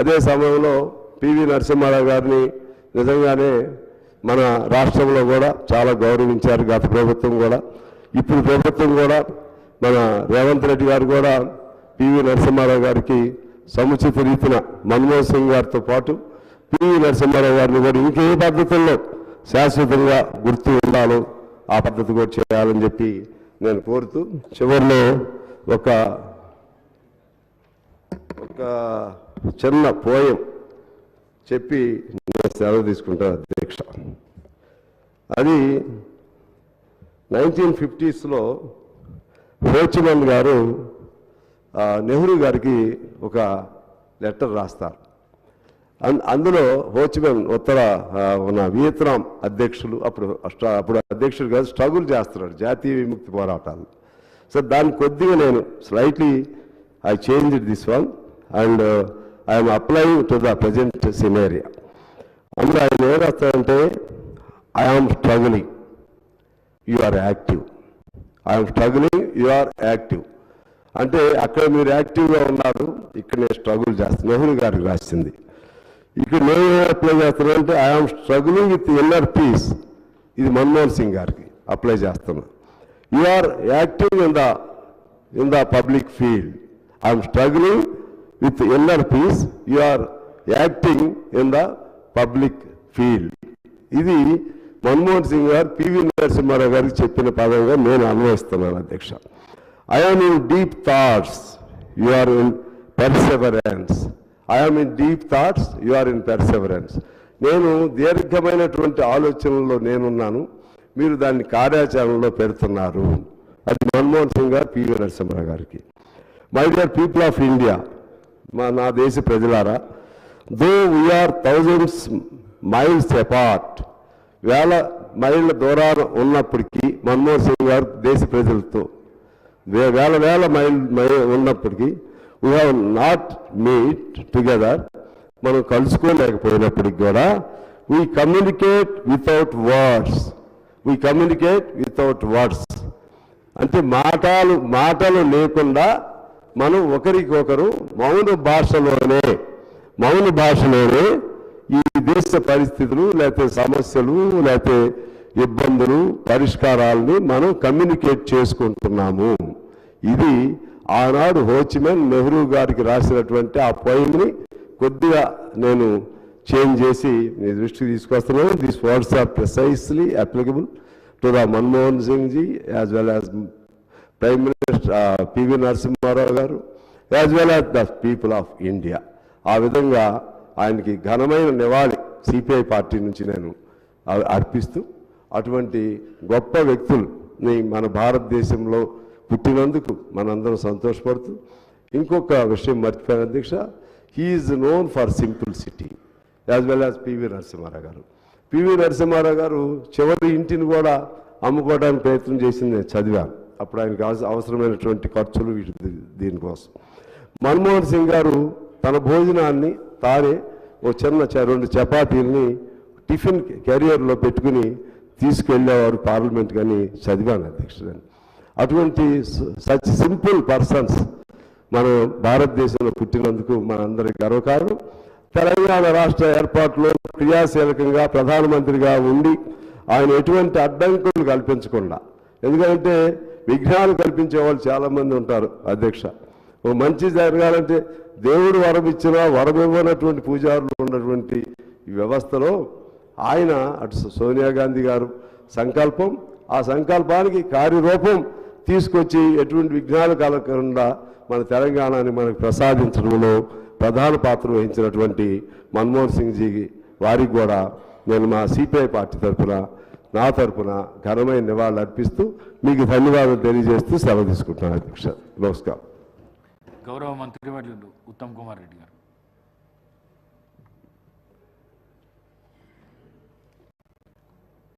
అదే సమయంలో పివి నరసింహారావు గారిని నిజంగానే మన రాష్ట్రంలో కూడా చాలా గౌరవించారు గత ప్రభుత్వం కూడా. ఇప్పుడు ప్రభుత్వం కూడా మన రేవంత్ రెడ్డి గారు కూడా పివి నరసింహారావు గారికి సముచిత రీతిన మన్మోహన్ సింగ్ గారితో పాటు పివి నరసింహారావు గారిని కూడా ఇంకే పద్ధతుల్లో శాశ్వతంగా గుర్తు ఉండాలో ఆ పద్ధతి కూడా చేయాలని చెప్పి నేను కోరుతూ చివరిలో ఒక చిన్న పోయం చెప్పి నేను సెలవు తీసుకుంటాను అధ్యక్ష. అది 1950s హోచిమిన్ గారు నెహ్రూ గారికి ఒక లెటర్ రాస్తారు. అందులో హోచిమిన్ ఉత్తర ఉన్న వియత్నాం అధ్యక్షులు అప్పుడు అధ్యక్షుడు కాదు స్ట్రగుల్ చేస్తున్నాడు జాతీయ విముక్తి పోరాటాలు. సో దాన్ని కొద్దిగా నేను slightly I changed this one and I'm applying to the present scenario. అందులో ఆయన ఏం రాస్తారంటే I'm struggling you are active, I'm struggling you are active అంటే అక్కడ మీరు యాక్టివ్గా ఉన్నారు, ఇక్కడ నేను స్ట్రగుల్ చేస్తాను. నెహ్రూ గారికి రాసింది. ఇక్కడ నేను అప్లై చేస్తున్నానంటే I'm struggling with inner peace, ఇది మన్మోహన్ సింగ్ గారికి అప్లై చేస్తున్నా. You are active in the public field, I'm struggling with inner peace, you are acting in the public field. ఇది మన్మోహన్ సింగ్ గారు పివి నరసింహారావు గారికి చెప్పిన పదంగా నేను అన్వయిస్తున్నాను అధ్యక్ష. I am in deep thoughts, you are in perseverance. I am in deep thoughts, you are in perseverance. నేను దీర్ఘమైనటువంటి ఆలోచనల్లో నేనున్నాను, మీరు దాన్ని కార్యాచరణలో పెడుతున్నారు. అది మన్మోహన్ సింగ్ గారు పివి నరసింహారావు గారికి. My dear people of India, నా దేశ ప్రజలారా, దో వీఆర్ థౌజండ్స్ మైల్స్ అపార్ట్, వేల మైళ్ళ దూరాన ఉన్నప్పటికీ మన్మోహన్ సింగ్ గారు దేశ ప్రజలతో వేల మైల్ ఉన్నప్పటికీ we have not meet together, మనం కలుసుకోలేకపోయినప్పటికి కూడా వీ కమ్యూనికేట్ వితౌట్ వర్డ్స్, అంటే మాటలు లేకుండా మనం ఒకరికొకరు మౌన భాషలోనే ఈ దేశ పరిస్థితులు లేకపోతే సమస్యలు లేకపోతే ఇబ్బందులు పరిష్కారాలని మనం కమ్యూనికేట్ చేసుకుంటున్నాము. ఇది ఆనాడు హోచిమిన్ నెహ్రూ గారికి రాసినటువంటి ఆ పోయిమ్ని కొద్దిగా నేను చేంజ్ చేసి మీ దృష్టికి తీసుకొస్తున్నాను. These words are precisely applicable to the Manmohan Singh ji as well as prime minister PV Narasimha Rao garu as well as the people of India. ఆ విధంగా ఆయనకి ఘనమైన నివాళి సిపిఐ పార్టీ నుంచి నేను అర్పిస్తూ అటువంటి గొప్ప వ్యక్తుల్ని మన భారతదేశంలో పుట్టినందుకు మనందరం సంతోషపడుతూ ఇంకొక విషయం మర్చిపోయాను అధ్యక్ష. He is known for simplicity as well as PV Narasimha Rao గారు. పివి నరసింహారావు గారు చివరి ఇంటిని కూడా అమ్ముకోవడానికి ప్రయత్నం చేసింది నేను చదివాను. అప్పుడు ఆయనకు అవసరమైనటువంటి ఖర్చులు దీనికోసం. మన్మోహన్ సింగ్ గారు తన భోజనాన్ని తానే ఓ చిన్న 2 చపాతీల్ని టిఫిన్ క్యారియర్లో పెట్టుకుని తీసుకెళ్ళేవారు పార్లమెంట్ కానీ చదివాను అధ్యక్షుడు. అటువంటి సచ్ సింపుల్ పర్సన్స్ మన భారతదేశంలో పుట్టినందుకు మనందరికీ గర్వకారణం. తెలంగాణ రాష్ట్ర ఏర్పాటులో క్రియాశీలకంగా ప్రధానమంత్రిగా ఉండి ఆయన ఎటువంటి అడ్డంకులు కల్పించకుండా, ఎందుకంటే విఘ్నాలు కల్పించే వాళ్ళు చాలామంది ఉంటారు అధ్యక్ష. ఓ మంచి జరగాలంటే దేవుడు వరం ఇచ్చినా వరం ఇవ్వనటువంటి పూజారులు ఉన్నటువంటి ఈ వ్యవస్థలో ఆయన అటు సోనియా గాంధీ గారు సంకల్పం, ఆ సంకల్పానికి కార్యరూపం తీసుకొచ్చి ఎటువంటి విఘ్నాలు కలగకుండా మన తెలంగాణని మనకు ప్రసాదించడంలో ప్రధాన పాత్ర వహించినటువంటి మన్మోహన్ సింగ్ జీ వారికి కూడా నేను మా సిపిఐ పార్టీ తరఫున నా తరఫున ఘనమైన నివాళులు అర్పిస్తూ మీకు ధన్యవాదాలు తెలియజేస్తూ సెలవు తీసుకుంటున్నాను అధ్యక్ష. నమస్కారం. గౌరవ మంత్రివర్యులు ఉత్తమ్ కుమార్ రెడ్డి గారు.